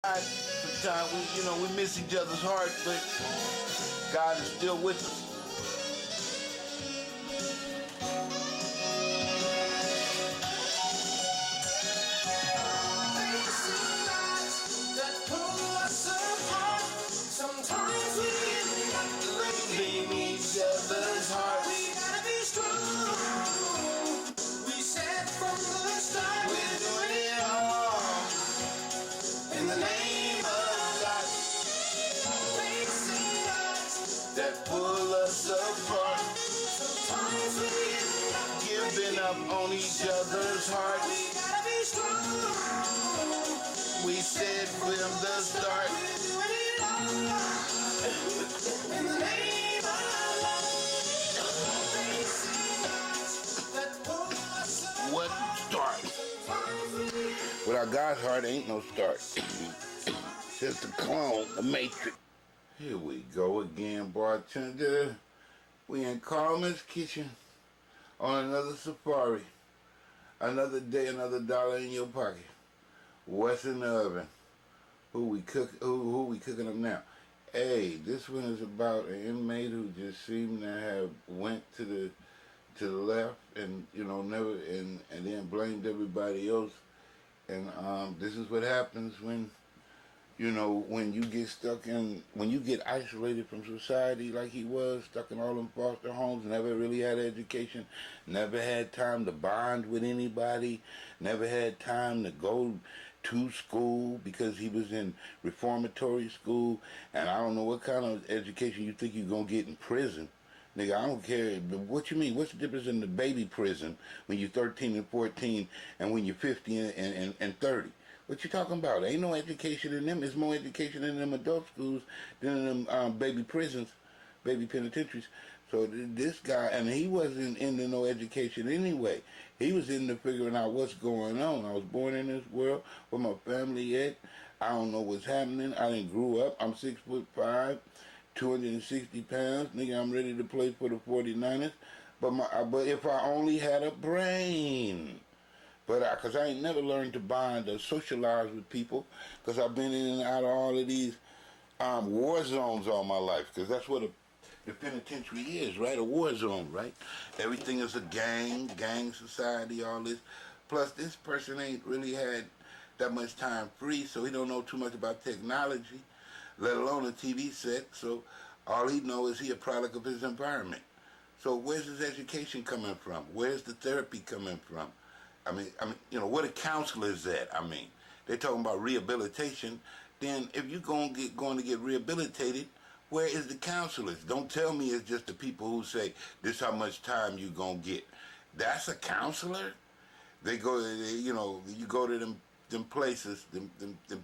Sometimes we miss each other's heart, but God is still with us. Sometimes we end up breaking each other's hearts. We gotta be strong. We said from the start we're doing it all in the name of God. Facing odds that pull us apart. Sometimes we end up giving up on each other's hearts. We gotta be strong. We said from the start we're doing it all in the name of love. What start? Without God's heart, ain't no start. Just the clone, the matrix. Here we go again, bartender. We in Carmen's kitchen on another safari. Another day, another dollar in your pocket. What's in the oven? Who we cooking up now? Hey, this one is about an inmate who just seemed to have went to the left and never and then blamed everybody else. And this is what happens when when you get when you get isolated from society like he was, stuck in all them foster homes, never really had education, never had time to bond with anybody, never had time to go to school because he was in reformatory school, and I don't know what kind of education you think you're going to get in prison. Nigga, I don't care. But what you mean? What's the difference in the baby prison when you're 13 and 14 and when you're 50 and 30? What you talking about? Ain't no education in them. There's more education in them adult schools than in them baby prisons, baby penitentiaries. So this guy, and he wasn't into no education anyway. He was into figuring out what's going on. I was born in this world where my family at. I don't know what's happening. I didn't grew up. I'm 6'5", 260 pounds. Nigga, I'm ready to play for the 49ers. But if I only had a brain. But because I ain't never learned to bond or socialize with people, because I've been in and out of all of these war zones all my life, because that's what the penitentiary is, right? A war zone, right? Everything is a gang society, all this. Plus, this person ain't really had that much time free, so he don't know too much about technology, let alone a TV set. So all he knows is he a product of his environment. So where's his education coming from? Where's the therapy coming from? I mean, where the counselors at? I mean, they're talking about rehabilitation. Then, if you're going to get rehabilitated, where is the counselors? Don't tell me it's just the people who say this how much time you gonna get. That's a counselor. You go to them places, them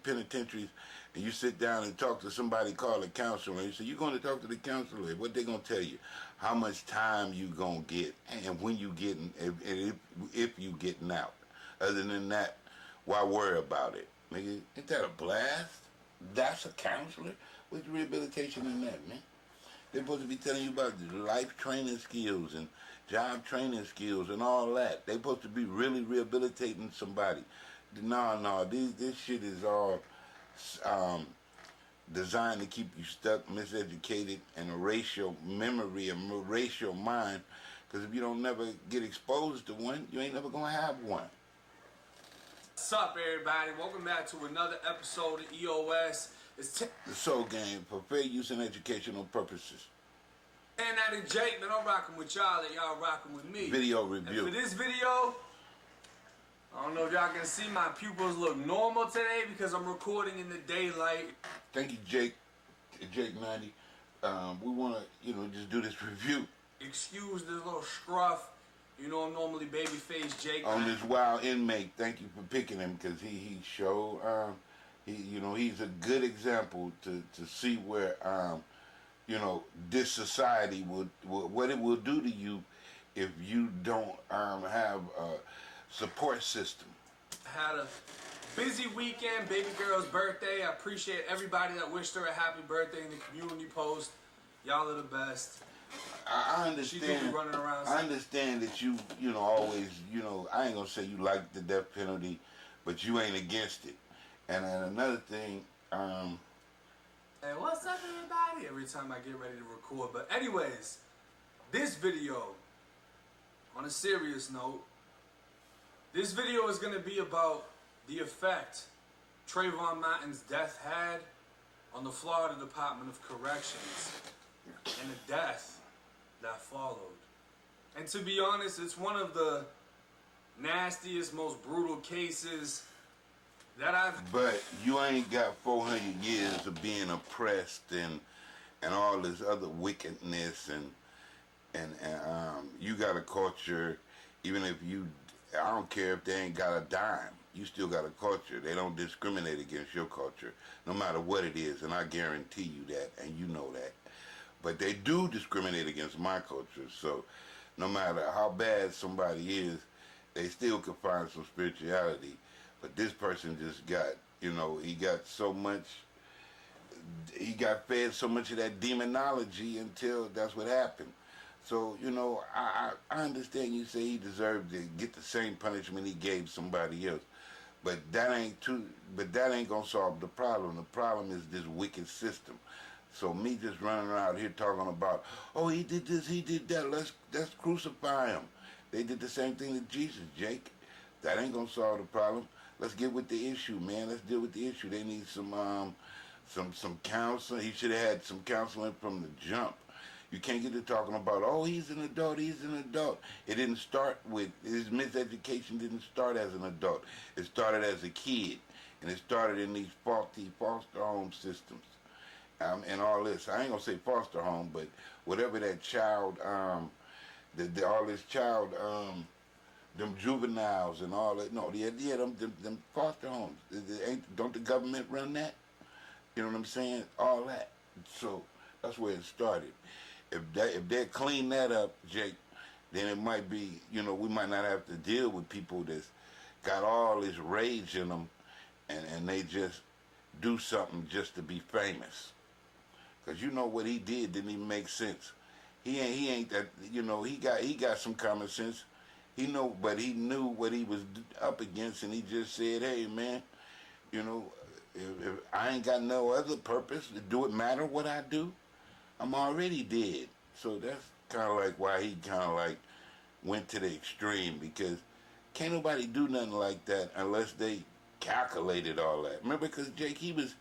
penitentiaries, and you sit down and talk to somebody called a counselor, and you say, you're going to talk to the counselor. What they going to tell you? How much time you going to get, and when you getting, if you getting out. Other than that, why worry about it? Nigga, ain't that a blast? That's a counselor? What's rehabilitation in that, man? They're supposed to be telling you about life training skills and job training skills and all that. They're supposed to be really rehabilitating somebody. No, this shit is all designed to keep you stuck, miseducated, and erase your memory and erase your mind. Because if you don't never get exposed to one, you ain't never gonna have one. What's up, everybody? Welcome back to another episode of EOS. It's the Soul Game for fair use and educational purposes. And that is Jake, man. I'm rocking with y'all and y'all rocking with me. Video review. And for this video, I don't know if y'all can see my pupils look normal today because I'm recording in the daylight. Thank you, Jake 90. We want to, just do this review. Excuse this little scruff. I'm normally babyface Jake. On this wild inmate, thank you for picking him because he showed, he's a good example to see where, this society what it will do to you if you don't have a support system. I had a busy weekend, baby girl's birthday. I appreciate everybody that wished her a happy birthday in the community post. Y'all are the best. I understand. She be running around. I understand that you always, I ain't gonna say you like the death penalty, but you ain't against it. And then another thing, Hey, what's up, everybody? Every time I get ready to record. But anyways, this video, on a serious note, this video is going to be about the effect Trayvon Martin's death had on the Florida Department of Corrections and the death that followed. And to be honest, it's one of the nastiest, most brutal cases that I've... But you ain't got 400 years of being oppressed and all this other wickedness and you got a culture, even if you, I don't care if they ain't got a dime, you still got a culture. They don't discriminate against your culture, no matter what it is, and I guarantee you that, and you know that. But they do discriminate against my culture, so no matter how bad somebody is, they still could find some spirituality. But this person just got, you know, he got fed so much of that demonology until that's what happened. So, you know, I understand you say he deserved to get the same punishment he gave somebody else. But that ain't gonna solve the problem. The problem is this wicked system. So me just running around here talking about, oh, he did this, he did that, let's crucify him. They did the same thing to Jesus, Jake. That ain't gonna solve the problem. Let's get with the issue, man. Let's deal with the issue. They need some counseling. He should have had some counseling from the jump. You can't get to talking about, oh, he's an adult, he's an adult. It didn't start with, his miseducation didn't start as an adult. It started as a kid, and it started in these faulty foster home systems and all this. I ain't gonna say foster home, but whatever that child, all this child, them juveniles and all that. No, yeah, them foster homes. Don't the government run that? You know what I'm saying? All that. So that's where it started. If they clean that up, Jake, then it might be, you know, we might not have to deal with people that's got all this rage in them, and they just do something just to be famous. Cause you know what he did didn't even make sense. He ain't that, you know. He got some common sense. He knew what he was up against, and he just said, hey, man, you know, if I ain't got no other purpose, do it matter what I do? I'm already dead. So that's kind of like why he kind of like went to the extreme, because can't nobody do nothing like that unless they calculated all that. Remember, because Jake, he was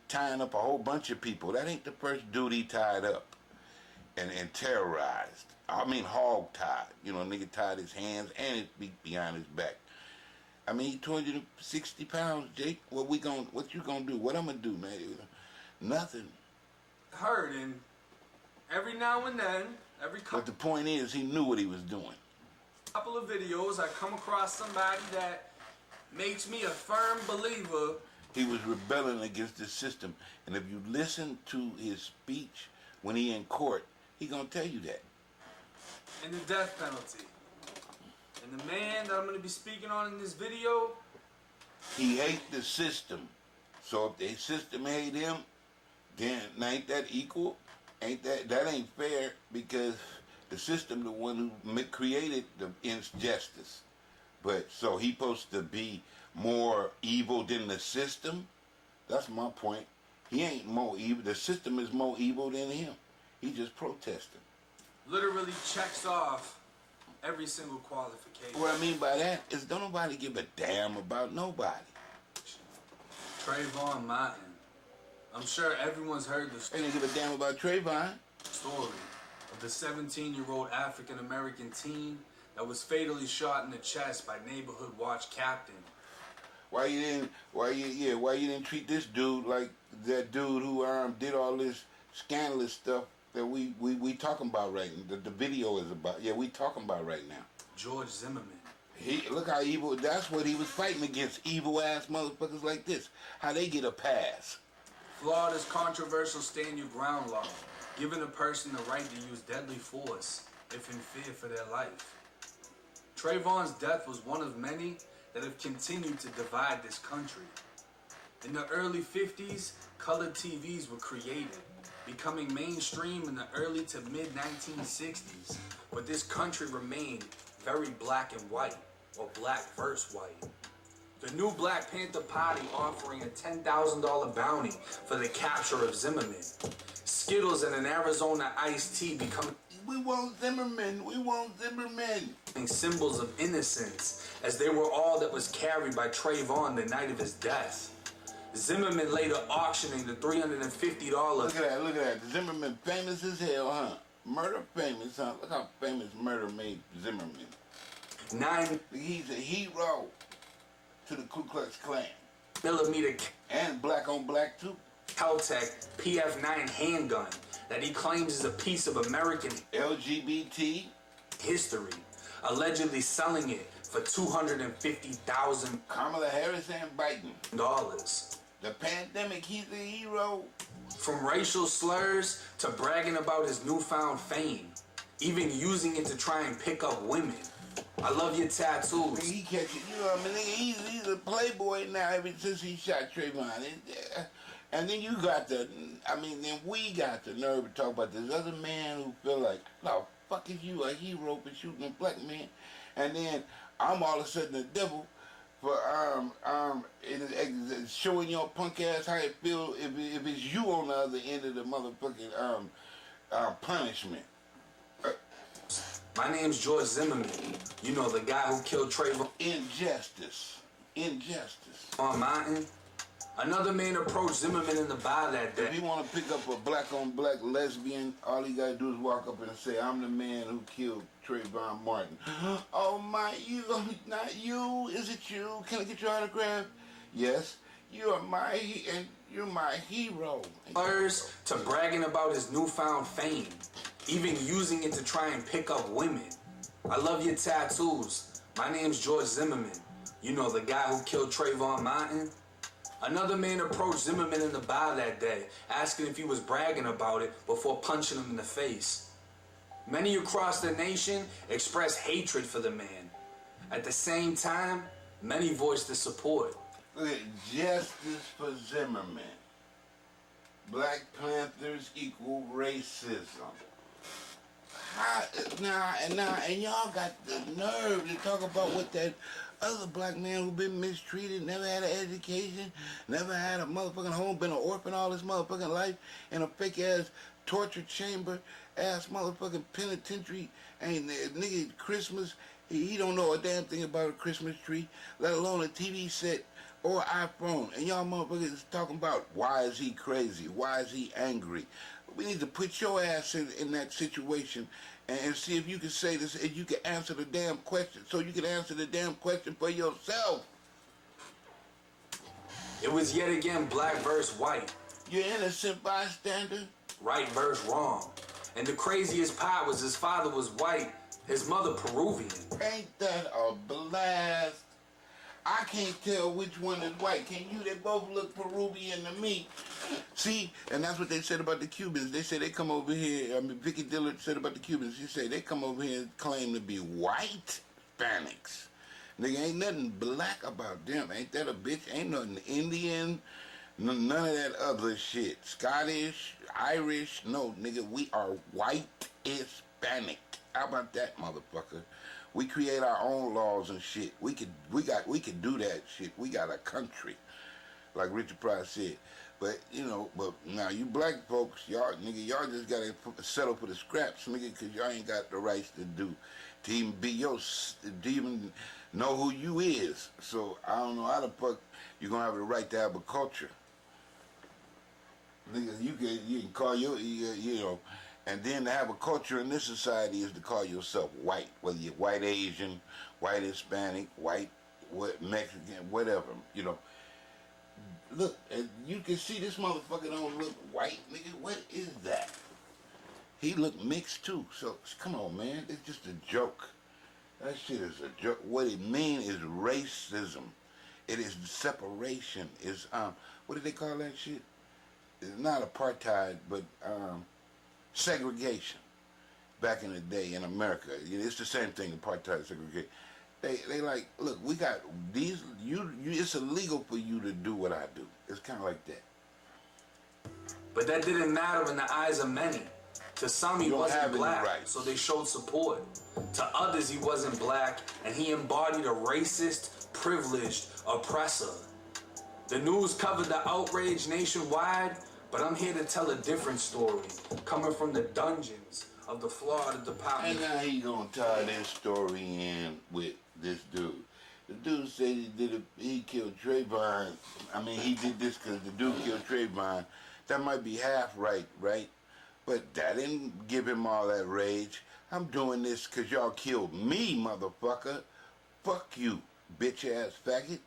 tying up a whole bunch of people. That ain't the first dude he tied up and terrorized. I mean, hog tied. You know, nigga tied his hands and his feet behind his back. I mean, he 260 pounds, Jake. What you gonna do? What I'm gonna do, man? Nothing. Heard, and every now and then, But the point is, he knew what he was doing. couple of videos, I come across somebody that makes me a firm believer. He was rebelling against the system, and if you listen to his speech when he in court, he gonna tell you that. And the death penalty. And the man that I'm going to be speaking on in this video, he hate the system. So if the system hate him, then ain't that equal? That ain't fair, because the system the one who created the injustice. But so he supposed to be more evil than the system? That's my point. He ain't more evil. The system is more evil than him. He just protesting. Literally checks off every single qualification. What I mean by that is don't nobody give a damn about nobody. Trayvon Martin. I'm sure everyone's heard the They didn't give a damn about Trayvon. story of the 17-year-old African-American teen that was fatally shot in the chest by neighborhood watch captain. Why you didn't treat this dude like that dude who did all this scandalous stuff that we talking about right now? The video is about. Yeah, we talking about right now. George Zimmerman. Look how evil. That's what he was fighting against. Evil ass motherfuckers like this. How they get a pass? Florida's controversial stand your ground law, giving a person the right to use deadly force if in fear for their life. Trayvon's death was one of many that have continued to divide this country. In the early 50s, colored TVs were created, becoming mainstream in the early to mid 1960s, but this country remained very black and white, or black versus white. The new Black Panther Party offering a $10,000 bounty for the capture of Zimmerman. Skittles and an Arizona iced tea become We want Zimmerman. We want Zimmerman. symbols of innocence, as they were all that was carried by TRAVON the night of his death. Zimmerman later auctioning the $350. Look at that, look at that. Zimmerman famous as hell, huh? Murder famous, huh? Look how famous murder made Zimmerman. He's a hero to the Ku Klux Klan. 9mm And black on black too. Caltech PF9 handgun that he claims is a piece of American LGBT history, allegedly selling it for $250,000. Kamala Harris and Biden. The pandemic, he's a hero. From racial slurs to bragging about his newfound fame, even using it to try and pick up women. I love your tattoos. He catch it, you know what I mean? He's a playboy now ever since he shot Trayvon. And then you got then we got the nerve to talk about this other man who feel like, no, fuck is you a hero for shooting a black man? And then I'm all of a sudden the devil for showing your punk ass how it feel if it's you on the other end of the motherfucking punishment. My name's George Zimmerman. You know, the guy who killed Trayvon. Injustice. On Mountain. Another man approached Zimmerman in the bar that day. If you want to pick up a black on black lesbian, all he gotta do is walk up and say, I'm the man who killed Trayvon Martin. Oh my, not you, is it you? Can I get your autograph? Yes, you're my hero. Slurs to bragging about his newfound fame, even using it to try and pick up women. I love your tattoos. My name's George Zimmerman. You know, the guy who killed Trayvon Martin. Another man approached Zimmerman in the bar that day, asking if he was bragging about it before punching him in the face. Many across the nation expressed hatred for the man. At the same time, many voiced their support. Look at justice for Zimmerman. Black Panthers equal racism. And y'all got the nerve to talk about what that other black man who been mistreated, never had an education, never had a motherfucking home, been an orphan all his motherfucking life in a fake ass torture chamber ass motherfucking penitentiary. Ain't nigga Christmas. He don't know a damn thing about a Christmas tree, let alone a TV set or iPhone. And y'all motherfuckers talking about why is he crazy? Why is he angry? We need to put your ass in that situation and see if you can say this, if you can answer the damn question, so you can answer the damn question for yourself. It was yet again black versus white. You're innocent bystander. Right versus wrong. And the craziest part was his father was white, his mother Peruvian. Ain't that a blast? I can't tell which one is white. Can you? They both look Peruvian to me. See, and that's what they said about the Cubans. They say they come over here. Vicky Dillard said about the Cubans. She said they come over here and claim to be white Hispanics. Nigga, ain't nothing black about them. Ain't that a bitch? Ain't nothing Indian. None of that other shit. Scottish, Irish. No, nigga, we are white Hispanic. How about that, motherfucker? We create our own laws and shit. We could do that shit. We got a country, like Richard Pryor said. But but now you black folks, y'all just gotta settle for the scraps, nigga, cause y'all ain't got the rights to even know who you is. So I don't know how the fuck you gonna have the right to have a culture. Nigga, you can call and then to have a culture in this society is to call yourself white, whether you're white Asian, white Hispanic, white Mexican, whatever, Look, you can see this motherfucker don't look white, nigga. What is that? He look mixed too. So come on, man. It's just a joke. That shit is a joke. What it means is racism. It is separation. It's what do they call that shit? It's not apartheid, but segregation. Back in the day in America, it's the same thing. Apartheid, segregation. They like, look, we got these. It's illegal for you to do what I do. It's kind of like that. But that didn't matter in the eyes of many. To some, he wasn't black, so they showed support. To others, he wasn't black, and he embodied a racist, privileged oppressor. The news covered the outrage nationwide, but I'm here to tell a different story, coming from the dungeons of the Florida Department. And now he gonna tie this story in with this dude. The dude said he killed TRAVON. I mean, he did this because the dude killed TRAVON. That might be half right? But that didn't give him all that rage. I'm doing this because y'all killed me, motherfucker. Fuck you, bitch-ass faggot.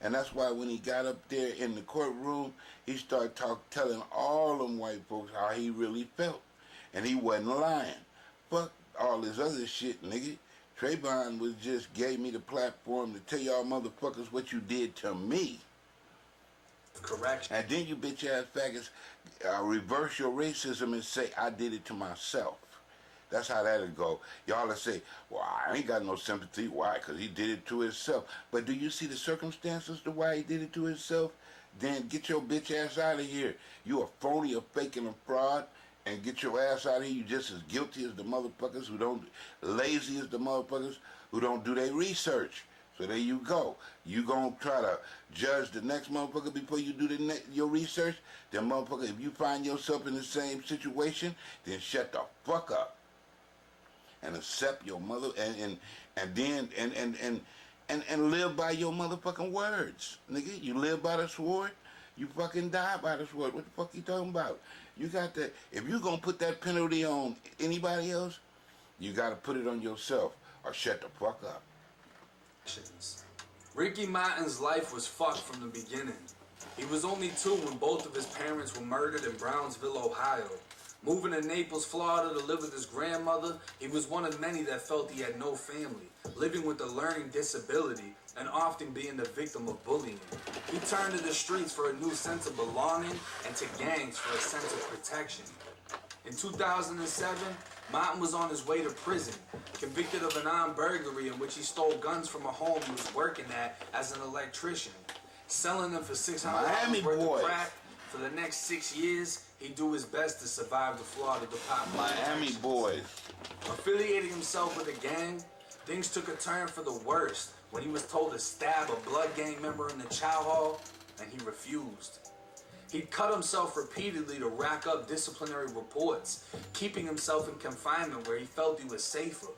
And that's why when he got up there in the courtroom, he started telling all them white folks how he really felt. And he wasn't lying. Fuck all this other shit, nigga. TRAVON just gave me the platform to tell y'all motherfuckers what you did to me. Correct. And then you bitch-ass faggots reverse your racism and say, I did it to myself. That's how that'll go. Y'all will say, well, I ain't got no sympathy. Why? Because he did it to himself. But do you see the circumstances to why he did it to himself? Then get your bitch ass out of here. You a phony, a fake, and a fraud. And get your ass out of here. You just as guilty as the motherfuckers who don't, lazy as the motherfuckers who don't do their research. So there you go. You gonna try to judge the next motherfucker before you do your research? Then motherfucker, if you find yourself in the same situation, then shut the fuck up. And accept your mother and live by your motherfucking words. Nigga, you live by the sword, you fucking die by the sword. What the fuck you talking about? You got to, if you gonna put that penalty on anybody else, you gotta put it on yourself or shut the fuck up. Ricky Martin's life was fucked from the beginning. He was only 2 when both of his parents were murdered in Brownsville, Ohio. Moving to Naples, Florida to live with his grandmother, he was one of many that felt he had no family, living with a learning disability and often being the victim of bullying. He turned to the streets for a new sense of belonging and to gangs for a sense of protection. In 2007, Martin was on his way to prison, convicted of an armed burglary in which he stole guns from a home he was working at as an electrician, selling them for $600 worth of crack. For the next 6 years, he'd do his best to survive the Florida Department. Miami boys. Affiliating himself with a gang, things took a turn for the worst when he was told to stab a blood gang member in the chow hall, and he refused. He'd cut himself repeatedly to rack up disciplinary reports, keeping himself in confinement where he felt he was safer.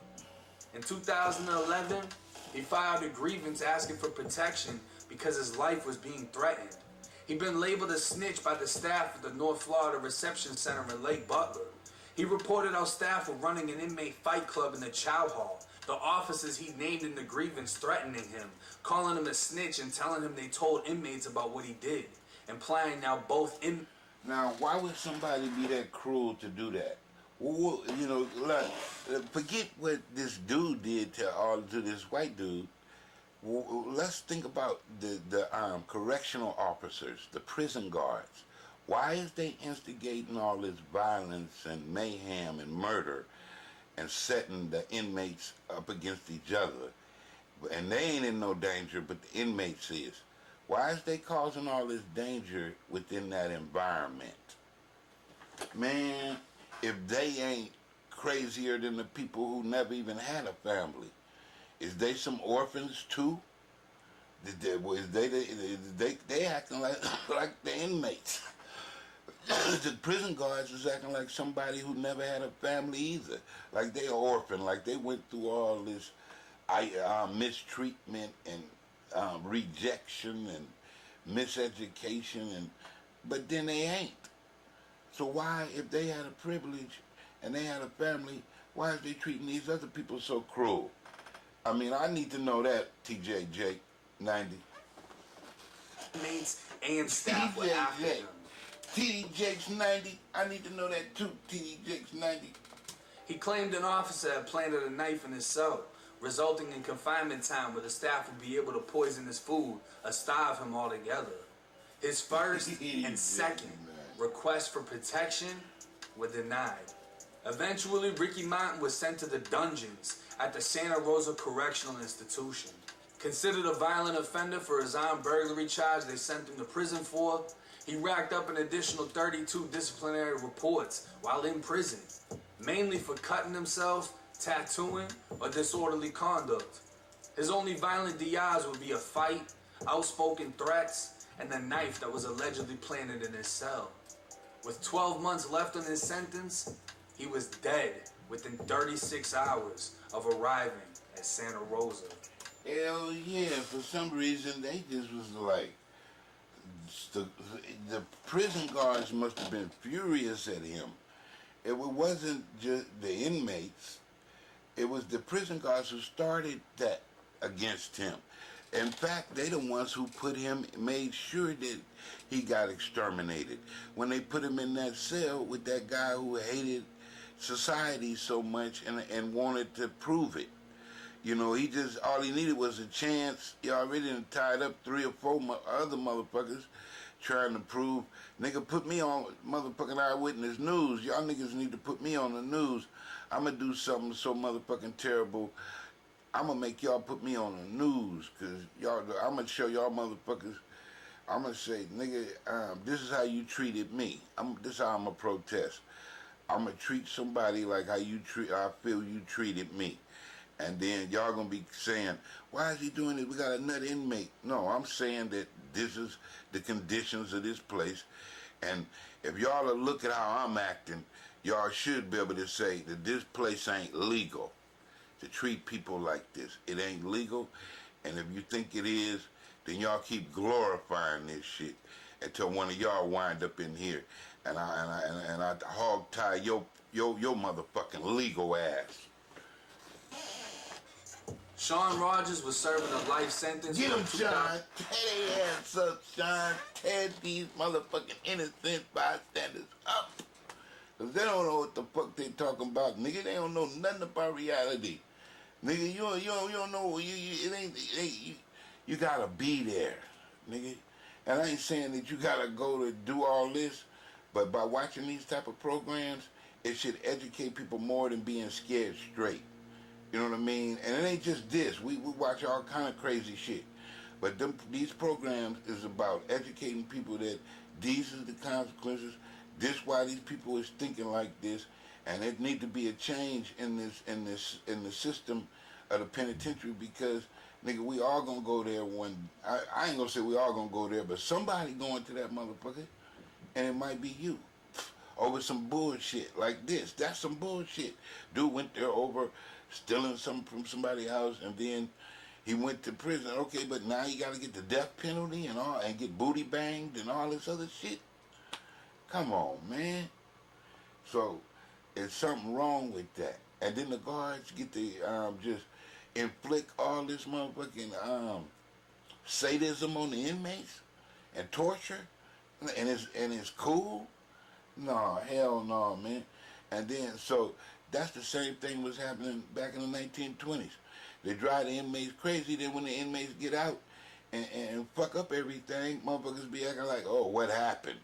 In 2011, he filed a grievance asking for protection because his life was being threatened. He'd been labeled a snitch by the staff at the North Florida Reception Center in Lake Butler. He reported how staff were running an inmate fight club in the chow hall. The officers he named in the grievance threatening him, calling him a snitch and telling him they told inmates about what he did, implying now both in. Now, why would somebody be that cruel to do that? Well, you know, like, forget what this dude did to this white dude. Well, let's think about the correctional officers, the prison guards. Why is they instigating all this violence and mayhem and murder and setting the inmates up against each other? And they ain't in no danger, but the inmates is. Why is they causing all this danger within that environment? Man, if they ain't crazier than the people who never even had a family, is they some orphans too? They acting like the inmates. The prison guards is acting like somebody who never had a family either. Like they orphan, like they went through all this mistreatment and rejection and miseducation, but then they ain't. So why, if they had a privilege and they had a family, why is they treating these other people so cruel? I mean, I need to know that, TJ Jake 90. Inmates and staff were after him. TD Jakes 90, I need to know that too, TD Jakes 90. He claimed an officer had planted a knife in his cell, resulting in confinement time where the staff would be able to poison his food or starve him altogether. His first and second requests for protection were denied. Eventually, Ricky Martin was sent to the dungeons at the Santa Rosa Correctional Institution. Considered a violent offender for his armed burglary charge they sent him to prison for, he racked up an additional 32 disciplinary reports while in prison. mainly for cutting themselves, tattooing, or disorderly conduct. His only violent DIs would be a fight, outspoken threats, and the knife that was allegedly planted in his cell. With 12 months left on his sentence, he was dead within 36 hours of arriving at Santa Rosa. Hell yeah, for some reason they just was like, the prison guards must have been furious at him. It wasn't just the inmates, it was the prison guards who started that against him. In fact, they the ones who made sure that he got exterminated. When they put him in that cell with that guy who hated society so much and wanted to prove it. You know, all he needed was a chance. He already done tied up 3 or 4 other motherfuckers trying to prove, nigga, put me on motherfucking Eyewitness News. Y'all niggas need to put me on the news. I'ma do something so motherfucking terrible. I'ma make y'all put me on the news, cause I'ma show y'all motherfuckers. I'ma say, nigga, this is how you treated me. This is how I'ma protest. I'ma treat somebody like I feel you treated me. And then y'all gonna be saying, why is he doing this? We got a nut inmate. No, I'm saying that this is the conditions of this place. And if y'all look at how I'm acting, y'all should be able to say that this place ain't legal to treat people like this. It ain't legal. And if you think it is, then y'all keep glorifying this shit until one of y'all wind up in here and I hog tie your motherfucking legal ass. Sean Rogers was serving a life sentence. Get him, Sean. Tear their ass up, Sean. Tear these motherfucking innocent bystanders up. Because they don't know what the fuck they talking about, nigga. They don't know nothing about reality. Nigga, you don't know. You gotta be there, nigga. And I ain't saying that you gotta go to do all this, but by watching these type of programs, it should educate people more than being scared straight. You know what I mean? And it ain't just this. We watch all kind of crazy shit. But these programs is about educating people that these are the consequences. This why these people is thinking like this, and it need to be a change in the system of the penitentiary, because nigga, we all gonna go there one. I ain't gonna say we all gonna go there, but somebody going to that motherfucker, and it might be you over some bullshit like this. That's some bullshit. Dude went there over stealing something from somebody's house, and then he went to prison. Okay, but now you gotta get the death penalty and all, and get booty banged and all this other shit. Come on, man. So there's something wrong with that. And then the guards get to just inflict all this motherfucking sadism on the inmates and torture, and it's cool. No, hell no, man. And then so that's the same thing was happening back in the 1920s. They drive the inmates crazy. Then when the inmates get out and fuck up everything, motherfuckers be acting like, oh, what happened?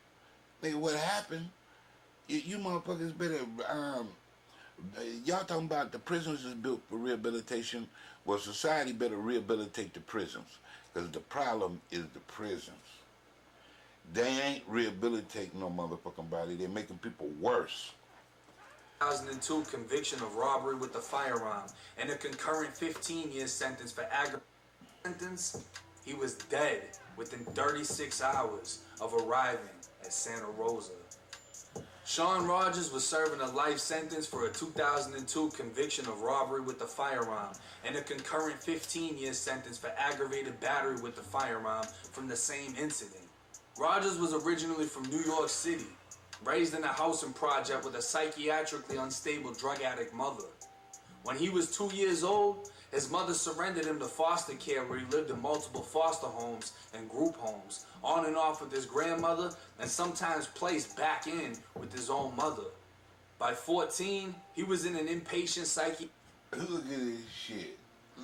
Nigga, what happened? You motherfuckers better, y'all talking about the prisons is built for rehabilitation. Well, society better rehabilitate the prisons, because the problem is the prisons. They ain't rehabilitating no motherfucking body. They're making people worse. 2002 conviction of robbery with a firearm and a concurrent 15-year sentence for aggravated sentence, he was dead within 36 hours of arriving at Santa Rosa. Sean Rogers was serving a life sentence for a 2002 conviction of robbery with a firearm and a concurrent 15-year sentence for aggravated battery with a firearm from the same incident. Rogers was originally from New York City, raised in a housing project with a psychiatrically unstable drug addict mother. When he was 2 years old, his mother surrendered him to foster care, where he lived in multiple foster homes and group homes, on and off with his grandmother, and sometimes placed back in with his own mother. By 14, he was in an inpatient psychiatric. Look at this shit.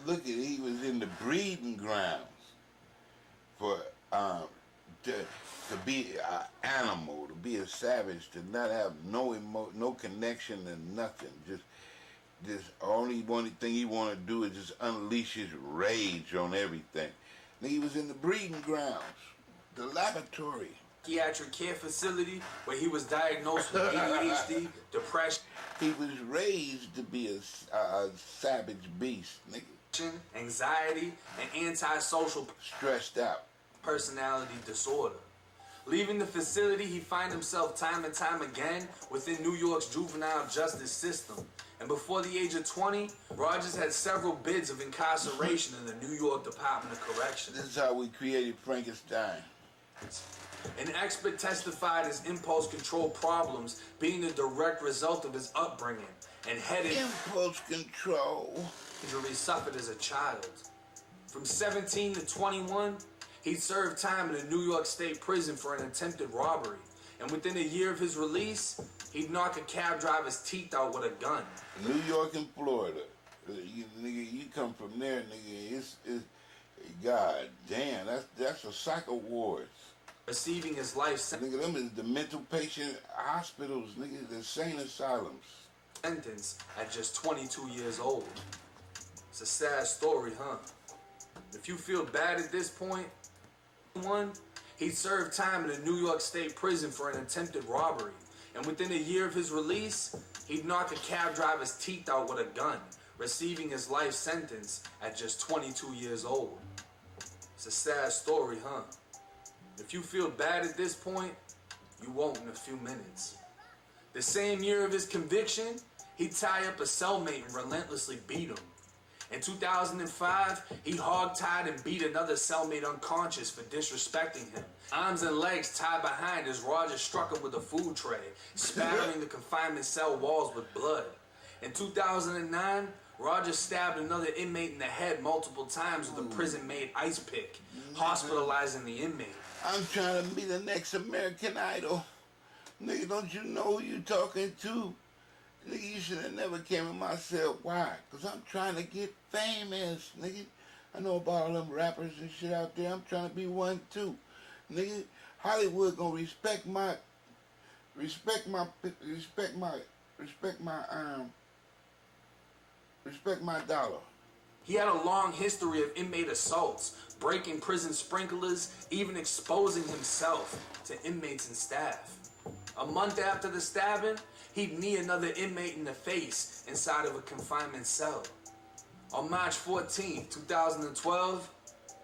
Look at it. He was in the breeding grounds for to be an animal, to be a savage, to not have no connection and nothing. Just only one thing he want to do is just unleash his rage on everything. Then he was in the breeding grounds, the laboratory. psychiatric care facility where he was diagnosed with ADHD, depression. He was raised to be a savage beast, nigga. Anxiety, and antisocial Stressed out. personality disorder. Leaving the facility, he finds himself time and time again within New York's juvenile justice system. And before the age of 20, Rogers had several bids of incarceration in the New York Department of Corrections. This is how we created Frankenstein. An expert testified his impulse control problems being the direct result of his upbringing and headed Impulse control. injuries suffered as a child. From 17 to 21, he served time in a New York State prison for an attempted robbery. And within a year of his release, he'd knock a cab driver's teeth out with a gun. New York and Florida. Nigga, you come from there, nigga. It's God damn, that's a psycho wards. Receiving his life Nigga, them is the mental patient hospitals, nigga, the insane asylums. sentence at just 22 years old. It's a sad story, huh? If you feel bad at this point, he served time in a New York State prison for an attempted robbery. And within a year of his release, he'd knock a cab driver's teeth out with a gun, receiving his life sentence at just 22 years old. It's a sad story, huh? If you feel bad at this point, you won't in a few minutes. The same year of his conviction, he'd tie up a cellmate and relentlessly beat him. In 2005, he hogtied and beat another cellmate unconscious for disrespecting him. Arms and legs tied behind as Rogers struck him with a food tray, spattering the confinement cell walls with blood. In 2009, Rogers stabbed another inmate in the head multiple times with a prison-made ice pick, hospitalizing the inmate. I'm trying to be the next American Idol. Nigga, don't you know who you talking to? Nigga, you should have never came in my cell. Why? Because I'm trying to get famous, nigga. I know about all them rappers and shit out there. I'm trying to be one too. Nigga, Hollywood gonna respect my dollar. He had a long history of inmate assaults, breaking prison sprinklers, even exposing himself to inmates and staff. A month after the stabbing, he'd knee another inmate in the face inside of a confinement cell. On March 14, 2012,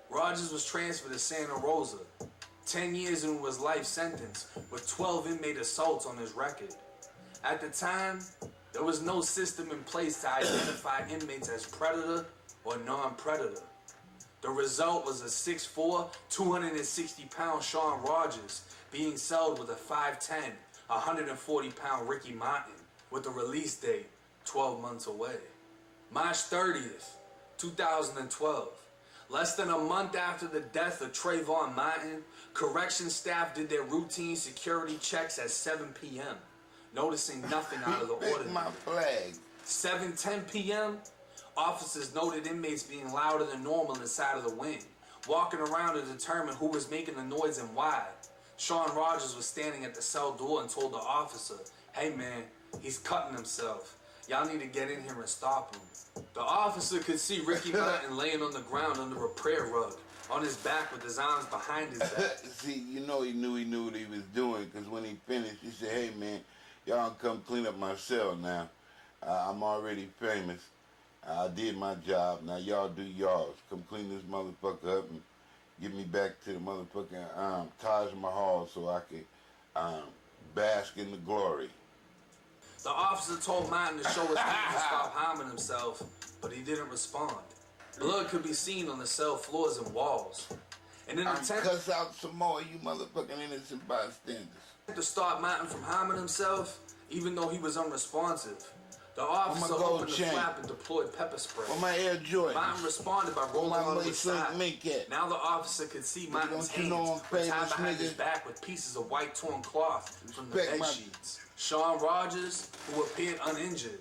Rogers was transferred to Santa Rosa, 10 years into his life sentence with 12 inmate assaults on his record. At the time, there was no system in place to identify inmates as predator or non-predator. The result was a 6'4", 260-pound Sean Rogers being celled with a 5'10", 140-pound Ricky Martin, with a release date 12 months away. March 30th, 2012. Less than a month after the death of TRAVON Martin, corrections staff did their routine security checks at 7 p.m., noticing nothing out of the ordinary. my flag. 7:10 p.m., officers noted inmates being louder than normal inside of the wing, walking around to determine who was making the noise and why. Sean Rogers was standing at the cell door and told the officer, "Hey man, he's cutting himself. Y'all need to get in here and stop him." The officer could see Ricky Martin laying on the ground under a prayer rug, on his back with his arms behind his back. See, you know he knew what he was doing, because when he finished, he said, "Hey man, y'all come clean up my cell now. I'm already famous. I did my job. Now y'all do yours. Come clean this motherfucker up and get me back to the motherfucking Taj Mahal so I can bask in the glory." The officer told Martin to show his hand to stop harming himself, but he didn't respond. Blood could be seen on the cell floors and walls. In an attempt cuss out some more, you motherfucking innocent bystanders. to stop Martin from harming himself, even though he was unresponsive, the officer gold opened the chain? flap and deployed pepper spray. On my Air Jordan. Martin responded by rolling my on his Mason side. mink at? Now the officer could see Martin's don't you know hands I'm were tied famous, behind his nigga? back with pieces of white torn cloth from the Respect bed my- sheets. Sean Rogers, who appeared uninjured,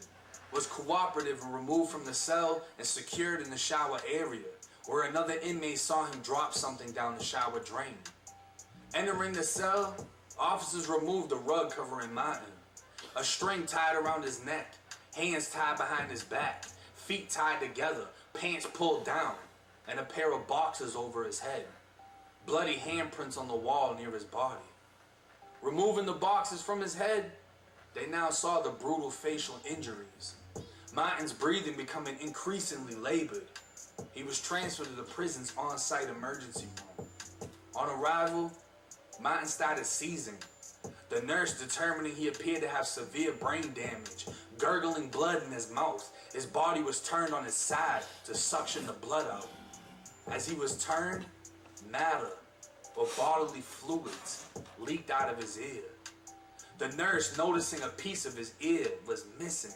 was cooperative and removed from the cell and secured in the shower area, where another inmate saw him drop something down the shower drain. Entering the cell, officers removed the rug covering Martin, a string tied around his neck, hands tied behind his back, feet tied together, pants pulled down, and a pair of boxers over his head. Bloody handprints on the wall near his body. Removing the boxes from his head, they now saw the brutal facial injuries. Martin's breathing becoming increasingly labored. He was transferred to the prison's on-site emergency room. On arrival, Martin started seizing. The nurse determining he appeared to have severe brain damage, gurgling blood in his mouth. His body was turned on its side to suction the blood out. As he was turned, matter or bodily fluids leaked out of his ear. The nurse, noticing a piece of his ear was missing.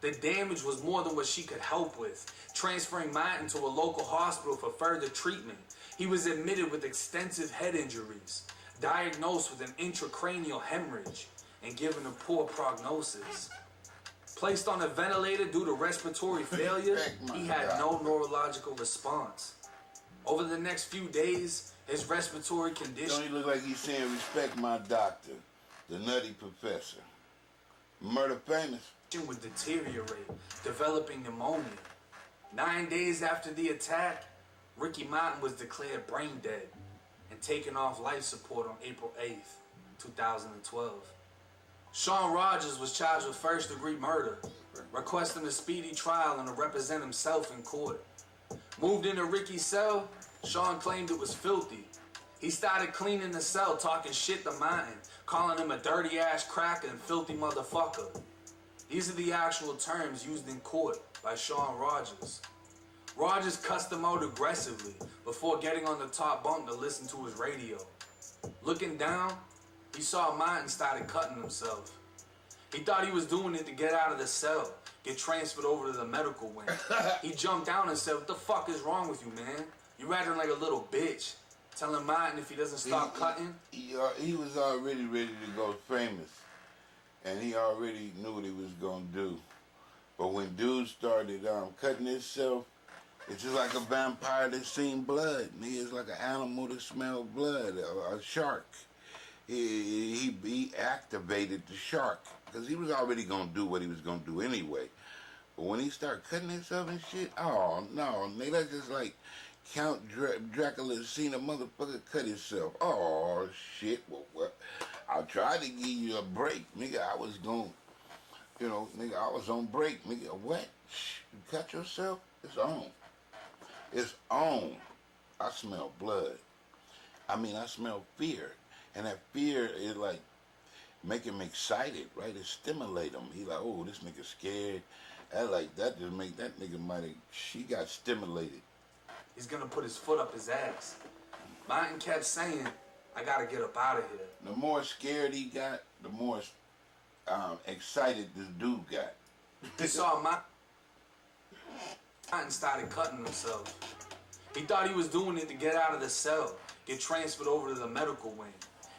The damage was more than what she could help with, transferring Martin to a local hospital for further treatment. He was admitted with extensive head injuries, diagnosed with an intracranial hemorrhage, and given a poor prognosis. Placed on a ventilator due to respiratory failure, he had no neurological response. Over the next few days, his respiratory condition... Don't he look like he's saying, respect my doctor, the nutty professor. Murder famous. ...would deteriorate, developing pneumonia. 9 days after the attack, Ricky Martin was declared brain dead and taken off life support on April 8th, 2012. Sean Rogers was charged with first-degree murder, requesting a speedy trial and to represent himself in court. Moved into Ricky's cell, Sean claimed it was filthy. He started cleaning the cell, talking shit to Martin, calling him a dirty-ass cracker and filthy motherfucker. These are the actual terms used in court by Sean Rogers. Rogers cussed him out aggressively before getting on the top bunk to listen to his radio. Looking down, he saw Martin started cutting himself. He thought he was doing it to get out of the cell, get transferred over to the medical wing. He jumped down and said, "What the fuck is wrong with you, man? You're acting like a little bitch." Telling Martin if he doesn't stop cutting. He was already ready to go famous. And he already knew what he was going to do. But when dude started cutting himself, it's just like a vampire that seen blood. He is like an animal that smelled blood, a shark. He activated the shark because he was already going to do what he was going to do anyway. But when he started cutting himself and shit, oh, no, nigga, that's just like Count Dracula seen a motherfucker cut himself. Oh, shit, well, what? I tried to give you a break, nigga. I was going, nigga, I was on break, nigga. What? You cut yourself? It's on. It's on. I smell blood. I mean, I smell fear. And that fear is like, make him excited, right? It stimulate him. He like, oh, this nigga scared. That just make that nigga mighty, she got stimulated. He's gonna put his foot up his ass. Martin kept saying, "I gotta get up out of here." The more scared he got, the more excited this dude got. He saw Martin started cutting himself. He thought he was doing it to get out of the cell, get transferred over to the medical wing.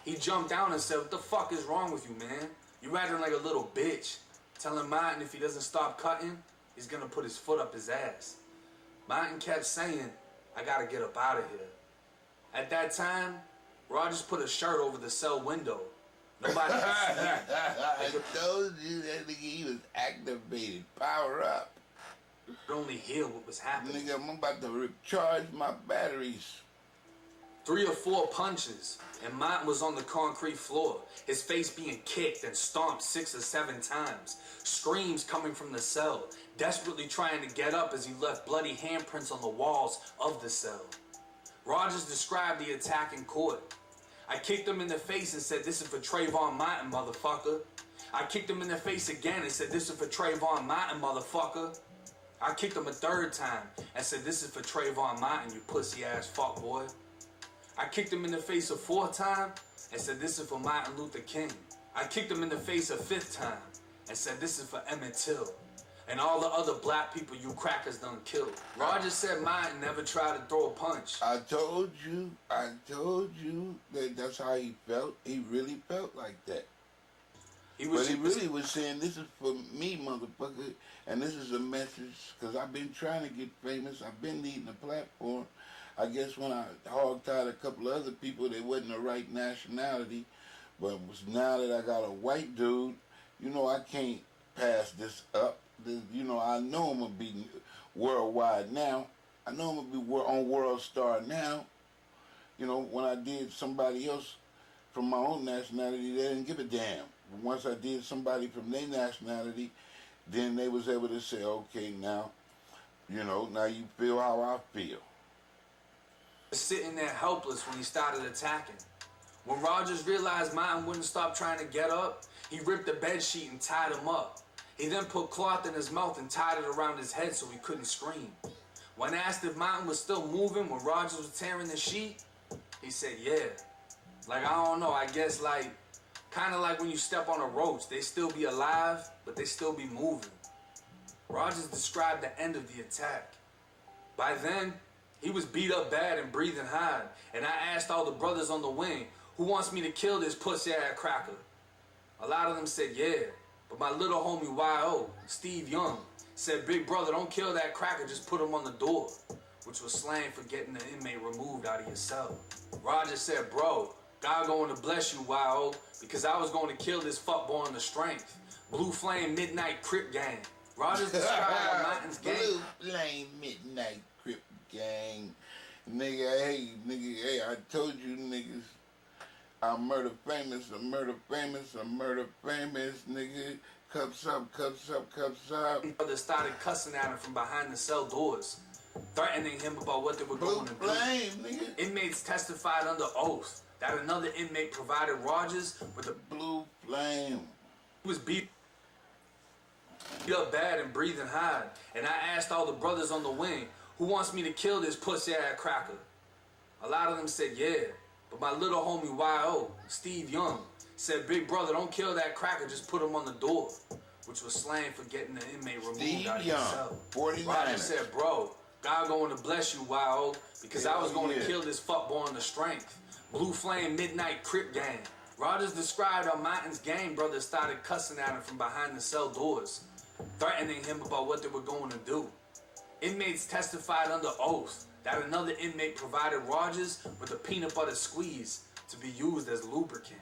He jumped down and said, "What the fuck is wrong with you, man? You're acting like a little bitch." Telling Martin if he doesn't stop cutting, he's gonna put his foot up his ass. Martin kept saying, "I gotta get up out of here." At that time, Rogers put a shirt over the cell window. Nobody could see him. I told you that nigga, he was activated. Power up. Could only hear what was happening. Nigga, I'm about to recharge my batteries. 3 or 4 punches, and Martin was on the concrete floor, his face being kicked and stomped 6 or 7 times. Screams coming from the cell, desperately trying to get up as he left bloody handprints on the walls of the cell. Rogers described the attack in court. "I kicked him in the face and said, 'This is for TRAVON Martin, motherfucker.' I kicked him in the face again and said, 'This is for TRAVON Martin, motherfucker.' I kicked him a 3rd time and said, 'This is for TRAVON Martin, you pussy-ass fuckboy.' I kicked him in the face a 4th time and said, 'This is for Martin Luther King.' I kicked him in the face a 5th time and said, 'This is for Emmett Till and all the other black people you crackers done killed.'" Rogers said Martin never tried to throw a punch. I told you that that's how he felt. He really felt like that. He really was saying, "This is for me, motherfucker, and this is a message," because I've been trying to get famous. I've been needing a platform. I guess when I hog-tied a couple of other people, they wasn't the right nationality. But now that I got a white dude, I can't pass this up. I know I'm going to be worldwide now. I know I'm going to be on World Star now. When I did somebody else, from my own nationality, they didn't give a damn. Once I did somebody from their nationality, then they was able to say, okay, now, you know, now you feel how I feel. Sitting there helpless when he started attacking. When Rogers realized Martin wouldn't stop trying to get up, he ripped the bed sheet and tied him up. He then put cloth in his mouth and tied it around his head so he couldn't scream. When asked if Martin was still moving when Rogers was tearing the sheet, he said, yeah. Like, I don't know, I guess like, kind of like when you step on a roach, they still be alive, but they still be moving. Rogers described the end of the attack. By then, he was beat up bad and breathing hard, and I asked all the brothers on the wing, who wants me to kill this pussy-ass cracker? A lot of them said, yeah, but my little homie Y.O., Steve Young, said, big brother, don't kill that cracker, just put him on the door, which was slang for getting the inmate removed out of your cell. Rogers said, bro, God going to bless you, Y.O., because I was going to kill this fuckboy on the strength. Blue Flame Midnight Crip Gang. Rogers described Martin's gang. Blue Flame Midnight Crip Gang. Nigga, hey, I told you niggas, I'm murder famous, I'm murder famous, I'm murder famous, nigga. Cups up, cups up, cups up. Brothers started cussing at him from behind the cell doors, threatening him about what they were going to do. Nigga. Inmates testified under oath that another inmate provided Rogers with a blue flame. He was beat up bad and breathing hard, and I asked all the brothers on the wing, who wants me to kill this pussy-ass cracker? A lot of them said, yeah, but my little homie Y.O., Steve Young, said, big brother, don't kill that cracker, just put him on the door, which was slang for getting the inmate removed out of his cell. 49ers. Rogers said, bro, God going to bless you, Y.O., because I was going to kill this fuckboy on the strength. Blue Flame Midnight Crip Gang. Rogers described how Martin's gang brothers started cussing at him from behind the cell doors, threatening him about what they were going to do. Inmates testified under oath that another inmate provided Rogers with a peanut butter squeeze to be used as lubricant.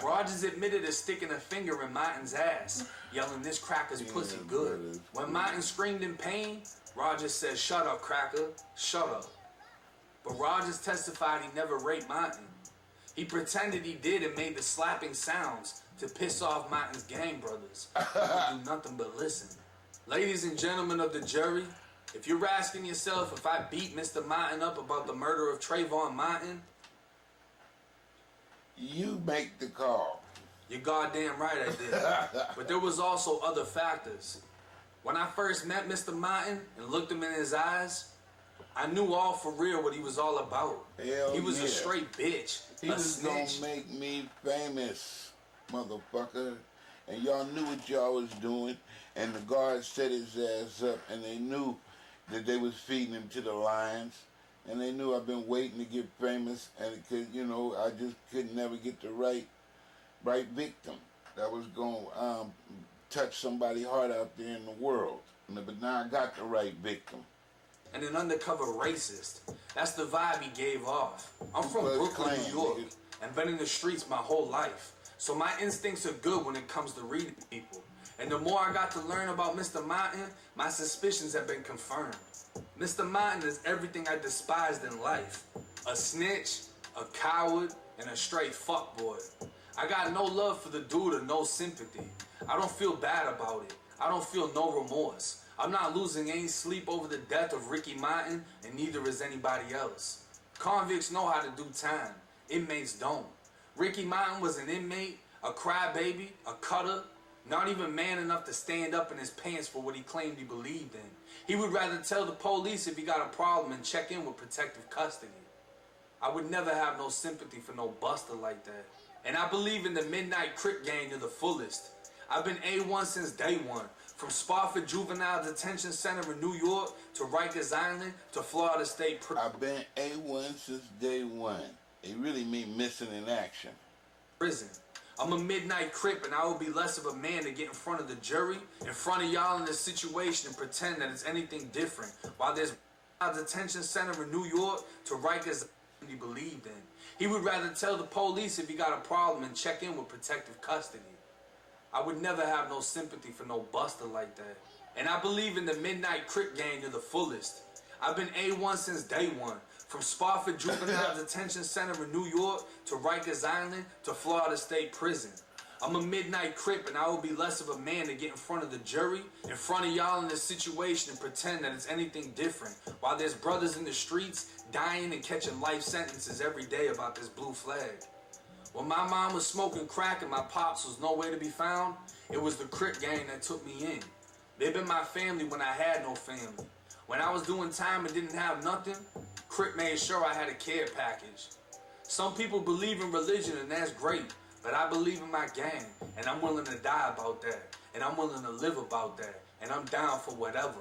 Rogers admitted to sticking a finger in Martin's ass, yelling, this cracker's pussy good. When Martin screamed in pain, Rogers said, shut up, cracker, shut up. But Rogers testified he never raped Martin. He pretended he did and made the slapping sounds to piss off Martin's gang brothers, who would do nothing but listen. Ladies and gentlemen of the jury, if you're asking yourself if I beat Mr. Martin up about the murder of TRAVON Martin, you make the call. You're goddamn right I did. But there was also other factors. When I first met Mr. Martin and looked him in his eyes, I knew all for real what he was all about. Hell he was yeah. a straight bitch. He was gonna make me famous, motherfucker. And y'all knew what y'all was doing. And the guards set his ass up, and they knew that they was feeding him to the lions. And they knew I've been waiting to get famous, and it could, you know, I just could never get the right victim that was gonna touch somebody hard out there in the world. But now I got the right victim. And an undercover racist. That's the vibe he gave off. I'm from Brooklyn, New York, and been in the streets my whole life. So my instincts are good when it comes to reading people. And the more I got to learn about Mr. Martin, my suspicions have been confirmed. Mr. Martin is everything I despised in life. A snitch, a coward, and a straight fuckboy. I got no love for the dude or no sympathy. I don't feel bad about it. I don't feel no remorse. I'm not losing any sleep over the death of Ricky Martin, and neither is anybody else. Convicts know how to do time. Inmates don't. Ricky Martin was an inmate, a crybaby, a cutter, not even man enough to stand up in his pants for what he claimed he believed in. He would rather tell the police if he got a problem and check in with protective custody. I would never have no sympathy for no buster like that. And I believe in the Midnight Crip Gang to the fullest. I've been A1 since day one. From Spofford Juvenile Detention Center in New York to Rikers Island to Florida State I've been A1 since day one. It really mean missing in action. Prison. I'm a midnight crip, and I will be less of a man to get in front of the jury, in front of y'all in this situation, and pretend that it's anything different. While there's a detention center in New York to Rikers he believed in. He would rather tell the police if he got a problem and check in with protective custody. I would never have no sympathy for no buster like that. And I believe in the Midnight Crip Gang to the fullest. I've been A1 since day one. From Spofford Juvenile Detention Center in New York to Rikers Island to Florida State Prison. I'm a midnight Crip, and I will be less of a man to get in front of the jury, in front of y'all in this situation, and pretend that it's anything different, while there's brothers in the streets dying and catching life sentences every day about this blue flag. When my mom was smoking crack and my pops was nowhere to be found, it was the Crip gang that took me in. They've been my family when I had no family. When I was doing time and didn't have nothing, Crip made sure I had a care package. Some people believe in religion, and that's great, but I believe in my gang, and I'm willing to die about that, and I'm willing to live about that, and I'm down for whatever.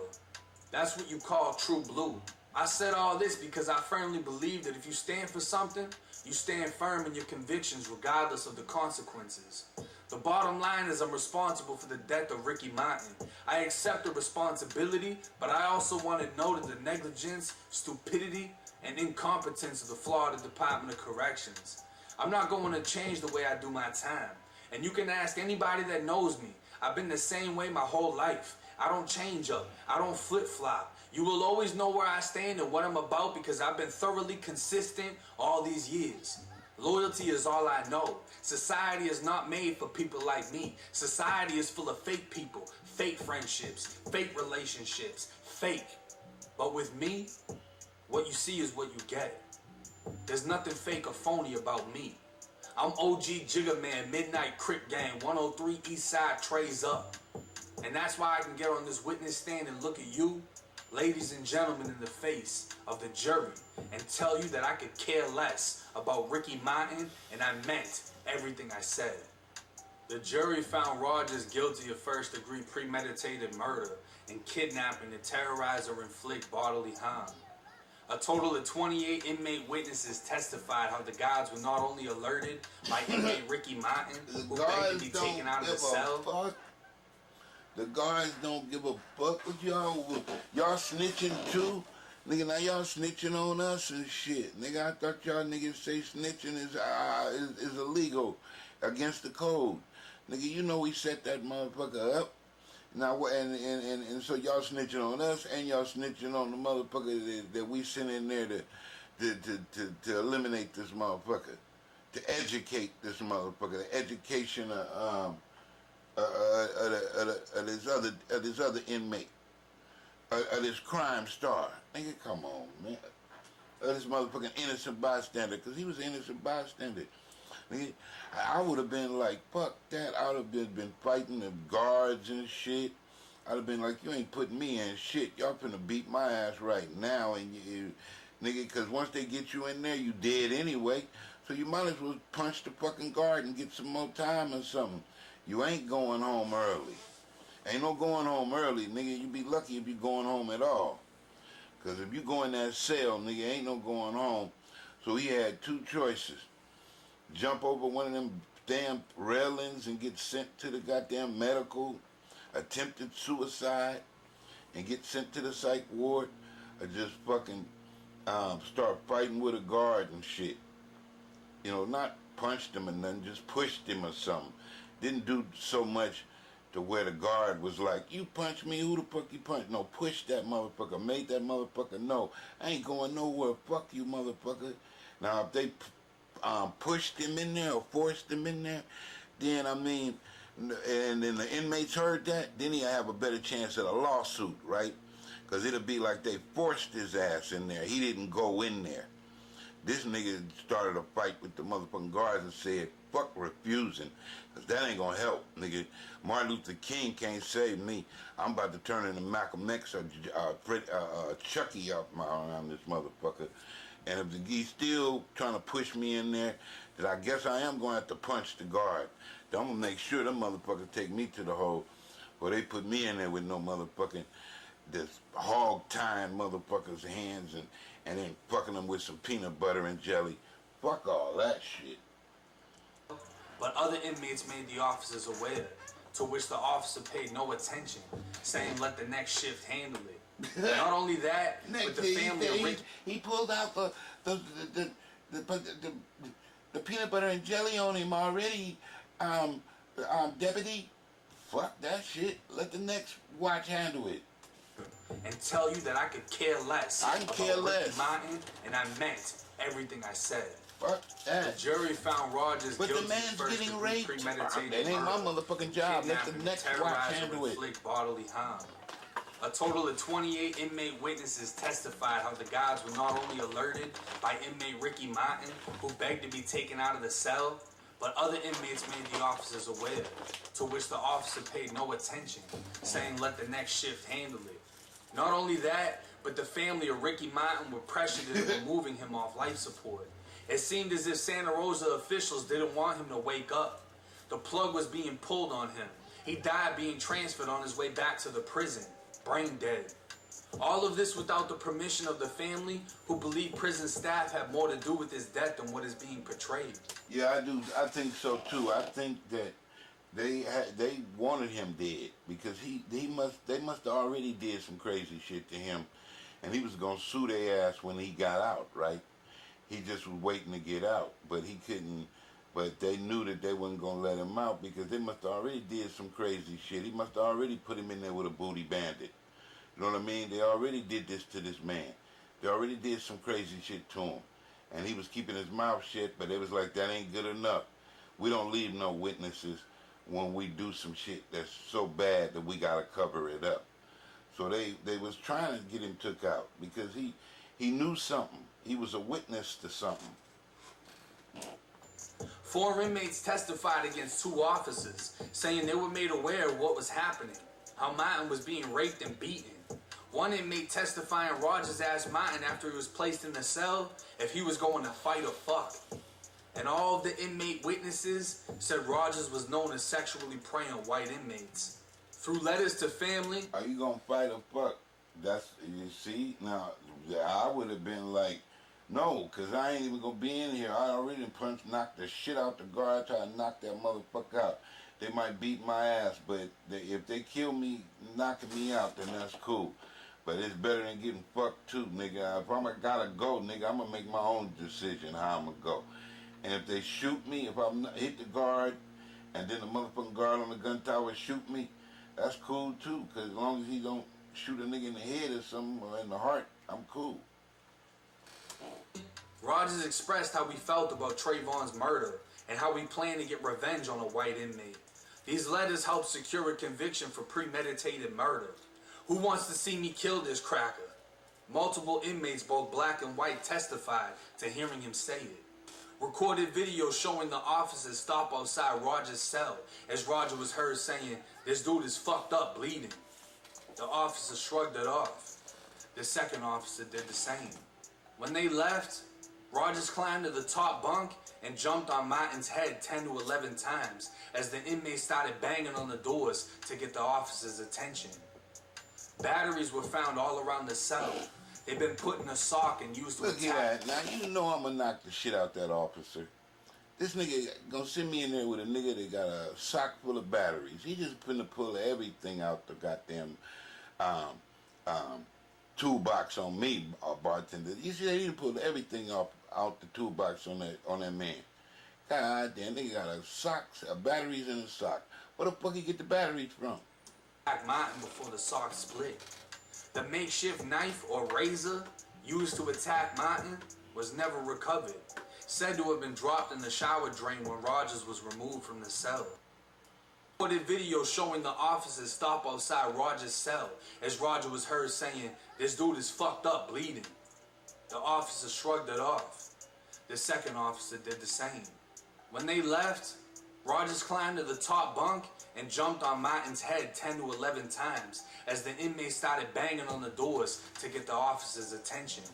That's what you call true blue. I said all this because I firmly believe that if you stand for something, you stand firm in your convictions regardless of the consequences. The bottom line is I'm responsible for the death of Ricky Martin. I accept the responsibility, but I also want to note the negligence, stupidity, and incompetence of the Florida Department of Corrections. I'm not going to change the way I do my time. And you can ask anybody that knows me. I've been the same way my whole life. I don't change up. I don't flip-flop. You will always know where I stand and what I'm about because I've been thoroughly consistent all these years. Loyalty is all I know. Society is not made for people like me. Society is full of fake people, fake friendships, fake relationships, fake. But with me, what you see is what you get. There's nothing fake or phony about me. I'm OG Jigga Man, Midnight Crip Gang, 103 Eastside Trays Up. And that's why I can get on this witness stand and look at you, ladies and gentlemen, in the face of the jury and tell you that I could care less about Ricky Martin, and I meant everything I said. The jury found Rogers guilty of first-degree premeditated murder and kidnapping to terrorize or inflict bodily harm. A total of 28 inmate witnesses testified how the guards were not only alerted by inmate Ricky Martin, who begged to be taken out of the cell. The guards don't give a fuck with y'all. Y'all snitching too? Nigga, now y'all snitching on us and shit. Nigga, I thought y'all niggas say snitching is illegal against the code. Nigga, you know we set that motherfucker up. Now, and so y'all snitching on us and y'all snitching on the motherfucker that we sent in there to eliminate this motherfucker, to educate this motherfucker, the education of this other inmate, of this crime star. Nigga, come on, man. This motherfucking innocent bystander, because he was an innocent bystander. Nigga, I would have been like, fuck that. I would have been fighting the guards and shit. I'd have been like, you ain't putting me in shit. Y'all finna beat my ass right now. And nigga, because once they get you in there, you dead anyway. So you might as well punch the fucking guard and get some more time or something. You ain't going home early. Ain't no going home early, nigga. You be lucky if you going home at all. Because if you go in that cell, nigga, ain't no going home. So he had two choices. Jump over one of them damn railings and get sent to the goddamn medical, attempted suicide, and get sent to the psych ward, or just fucking start fighting with a guard and shit. You know, not punched him or nothing, just pushed him or something. Didn't do so much to where the guard was like, you punch me, who the fuck you punch? No, pushed that motherfucker, made that motherfucker know, I ain't going nowhere, fuck you motherfucker. Now if they pushed him in there or forced him in there, then I mean, and then the inmates heard that, then he'll have a better chance at a lawsuit, right? Because it'll be like they forced his ass in there. He didn't go in there. This nigga started a fight with the motherfucking guards and said, fuck refusing, because that ain't gonna help, nigga. Martin Luther King can't save me. I'm about to turn into Malcolm X or Chucky out around this motherfucker. And if he's still trying to push me in there, then I guess I am going to have to punch the guard. Then I'm going to make sure them motherfuckers take me to the hole, or they put me in there with no motherfucking, this hog-tying motherfuckers' hands and then fucking them with some peanut butter and jelly. Fuck all that shit. But other inmates made the officers aware, to which the officer paid no attention, saying let the next shift handle it. Not only that, but the family he pulled out the peanut butter and jelly on him already, deputy. Fuck that shit. Let the next watch handle it. and tell you that I could care less. I can care less. Martin, and I meant everything I said. Fuck that. The jury found Rogers But guilty the man's first getting degree raped. premeditated That ain't my murder, motherfucking job. Let the kidnapping, next watch terrorize, or handle it. inflict bodily harm. A total of 28 inmate witnesses testified how the guards were not only alerted by inmate Ricky Martin, who begged to be taken out of the cell, but other inmates made the officers aware, to which the officer paid no attention, saying let the next shift handle it. Not only that, but the family of Ricky Martin were pressured into removing him off life support. It seemed as if Santa Rosa officials didn't want him to wake up. The plug was being pulled on him. He died being transferred on his way back to the prison, brain dead. All of this without the permission of the family, who believe prison staff have more to do with his death than what is being portrayed. Yeah, I do. I think so too. I think that they wanted him dead because they must have already did some crazy shit to him, and he was gonna sue their ass when he got out, right? He just was waiting to get out, but he couldn't. But they knew that they wasn't gonna let him out because they must have already did some crazy shit. He must have already put him in there with a booty bandit. You know what I mean? They already did this to this man. They already did some crazy shit to him. And he was keeping his mouth shut, but it was like, that ain't good enough. We don't leave no witnesses when we do some shit that's so bad that we gotta cover it up. So they was trying to get him took out because he knew something. He was a witness to something. 4 inmates testified against 2 officers, saying they were made aware of what was happening, how Martin was being raped and beaten. One inmate testifying Rogers asked Martin after he was placed in the cell if he was going to fight or fuck. And all of the inmate witnesses said Rogers was known to sexually prey on white inmates. Through letters to family... Are you gonna fight or fuck? That's, you see? Now, I would have been like, no, because I ain't even gonna be in here. I already knocked the shit out the guard, try to knock that motherfucker out. They might beat my ass, but if they kill me, knocking me out, then that's cool. But it's better than getting fucked too, nigga. If I'm gotta go, nigga, I'm gonna make my own decision how I'm gonna go. And if they shoot me, if I'm hit the guard, and then the motherfucking guard on the gun tower shoot me, that's cool too. Cause as long as he don't shoot a nigga in the head or something, or in the heart, I'm cool. Rogers expressed how he felt about TRAVON's murder and how he planned to get revenge on a white inmate. These letters helped secure a conviction for premeditated murder. Who wants to see me kill this cracker? Multiple inmates, both black and white, testified to hearing him say it. Recorded video showing the officers stop outside Rogers' cell as Roger was heard saying, "This dude is fucked up, bleeding." The officer shrugged it off. The second officer did the same. When they left, Rogers climbed to the top bunk and jumped on Martin's head 10 to 11 times as the inmates started banging on the doors to get the officers' attention. Batteries were found all around the cell. They'd been put in a sock and used to Look attack. at that. Now, you know I'm gonna knock the shit out that officer. This nigga gonna send me in there with a nigga that got a sock full of batteries. He just finna pull everything out the goddamn toolbox on me, bartender. You see, he done pulled everything out the toolbox on that man. God damn, nigga got batteries in a sock. Where the fuck he get the batteries from? Martin before the sock split. The makeshift knife or razor used to attack Martin was never recovered, said to have been dropped in the shower drain when Rogers was removed from the cell. Recorded video showing the officers stop outside Rogers' cell as Roger was heard saying, "This dude is fucked up, bleeding." The officer shrugged it off. The second officer did the same. When they left, Rogers climbed to the top bunk and jumped on Martin's head 10 to 11 times as the inmates started banging on the doors to get the officers' attention.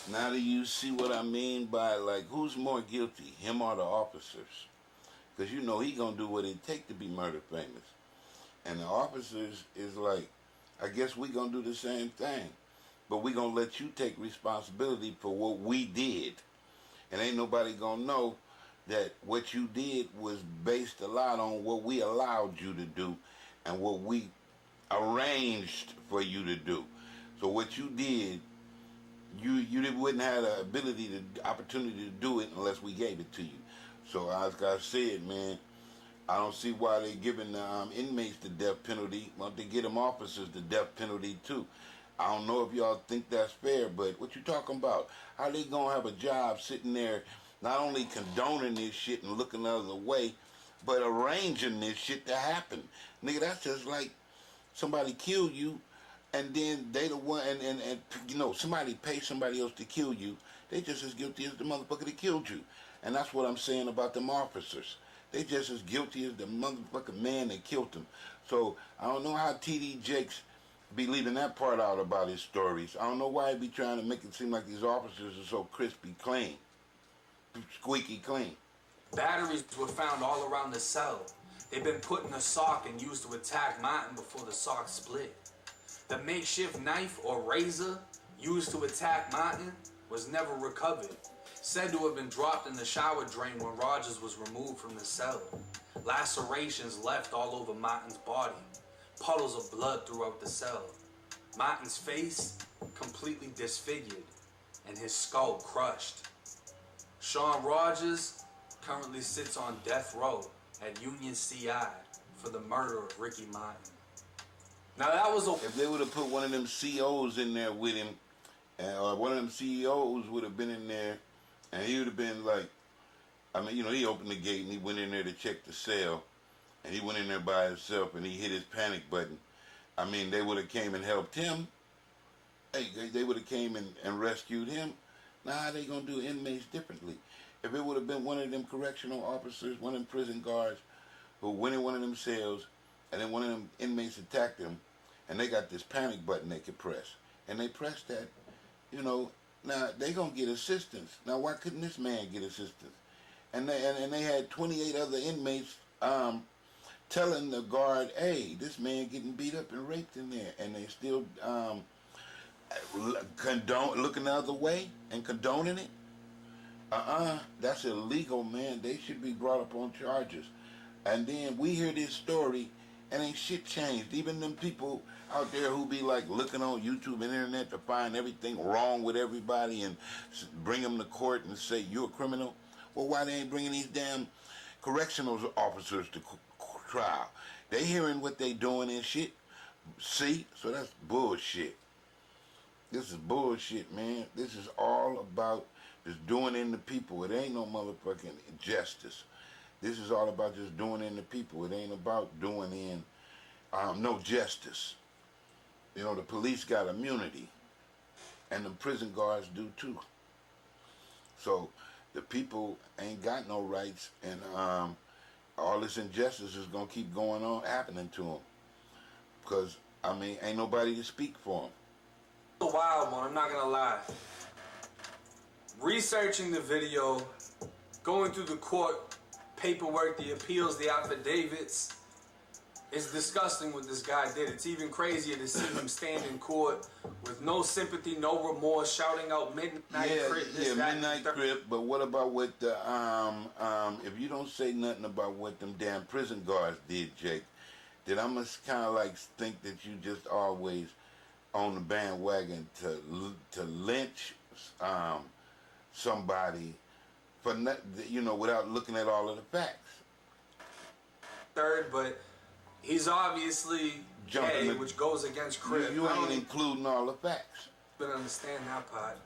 Now do you see what I mean by, like, who's more guilty, him or the officers? Because you know he gonna do what it take to be murder famous. And the officers is like, I guess we gonna do the same thing. But we gonna let you take responsibility for what we did. And ain't nobody gonna know that what you did was based a lot on what we allowed you to do and what we arranged for you to do. So what you did, you wouldn't have the opportunity to do it unless we gave it to you. So as I said, man, I don't see why they giving the inmates the death penalty. Why don't they get them officers the death penalty too? I don't know if y'all think that's fair, but what you talking about? How they gonna have a job sitting there not only condoning this shit and looking the other way, but arranging this shit to happen? Nigga, that's just like somebody kill you and then they the one, and you know, somebody pay somebody else to kill you. They just as guilty as the motherfucker that killed you. And that's what I'm saying about them officers. They just as guilty as the motherfucking man that killed them. So I don't know how T.D. Jakes be leaving that part out about his stories. I don't know why he be trying to make it seem like these officers are so crispy clean, squeaky clean. Batteries were found all around the cell. They'd been put in a sock and used to attack Martin before the sock split. The makeshift knife or razor used to attack Martin was never recovered. Said to have been dropped in the shower drain when Rogers was removed from the cell. Lacerations left all over Martin's body. Puddles of blood throughout the cell. Martin's face completely disfigured and his skull crushed. Sean Rogers currently sits on death row at Union CI for the murder of Ricky Martin. Now that was a... If they would have put one of them COs in there with him, or one of them CEOs would have been in there, and he would have been like, I mean, you know, he opened the gate and he went in there to check the cell, and he went in there by himself and he hit his panic button. I mean, they would have came and helped him. Hey, they would have came and rescued him. Now how they gonna do inmates differently? If it would have been one of them correctional officers, one of them prison guards, who went in one of them cells, and then one of them inmates attacked them, and they got this panic button they could press, and they pressed that, you know, now they gonna get assistance. Now why couldn't this man get assistance? And they had 28 other inmates telling the guard, hey, this man getting beat up and raped in there, and they still looking the other way and condoning it. That's illegal, man. They should be brought up on charges. And then we hear this story and ain't shit changed. Even them people out there who be like looking on YouTube and internet to find everything wrong with everybody and bring them to court and say you're a criminal. Well, why they ain't bringing these damn correctional officers to trial? They hearing what they doing and shit. See? So that's bullshit. This is bullshit, man. This is all about just doing in the people. It ain't no motherfucking justice. This is all about just doing in the people. It ain't about doing in no justice. You know, the police got immunity, and the prison guards do too. So the people ain't got no rights, and all this injustice is gonna keep going on, happening to them. Because I mean, ain't nobody to speak for them. A wild one, I'm not gonna lie. Researching the video, going through the court paperwork, the appeals, the affidavits, it's disgusting what this guy did. It's even crazier to see him stand in court with no sympathy, no remorse, shouting out midnight crip. Yeah, midnight crip. But what about what the if you don't say nothing about what them damn prison guards did, Jake, then I must kind of like think that you just always on the bandwagon to lynch somebody for not, you know, without looking at all of the facts. Third, but he's obviously gay, which goes against crip. You ain't including all the facts. But understand that part.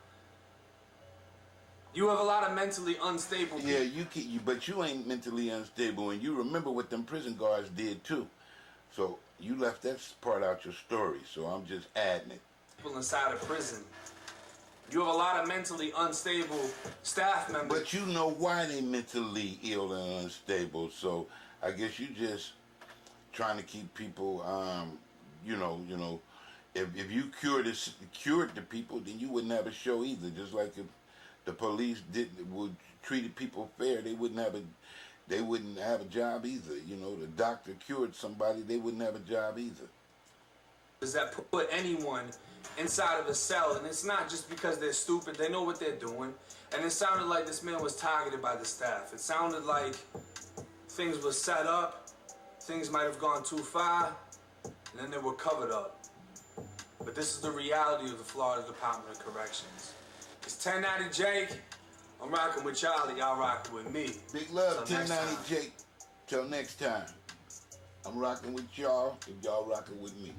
You have a lot of mentally unstable people. Yeah, but you ain't mentally unstable, and you remember what them prison guards did too. So you left that part out your story, so I'm just adding it. People inside of prison. You have a lot of mentally unstable staff members. But you know why they mentally ill and unstable, so I guess you just trying to keep people, you know, if you cured the people, then you wouldn't have a show either. Just like if the police would treated people fair, they wouldn't have a job either. You know, the doctor cured somebody, they wouldn't have a job either. Does that put anyone inside of a cell? And it's not just because they're stupid, they know what they're doing. And it sounded like this man was targeted by the staff. It sounded like things were set up, things might have gone too far, and then they were covered up. But this is the reality of the Florida Department of Corrections. It's 1090 Jake. I'm rocking with Charlie, y'all rocking with me. Big love, 1090 Jake. Till next time, I'm rocking with y'all if y'all rocking with me.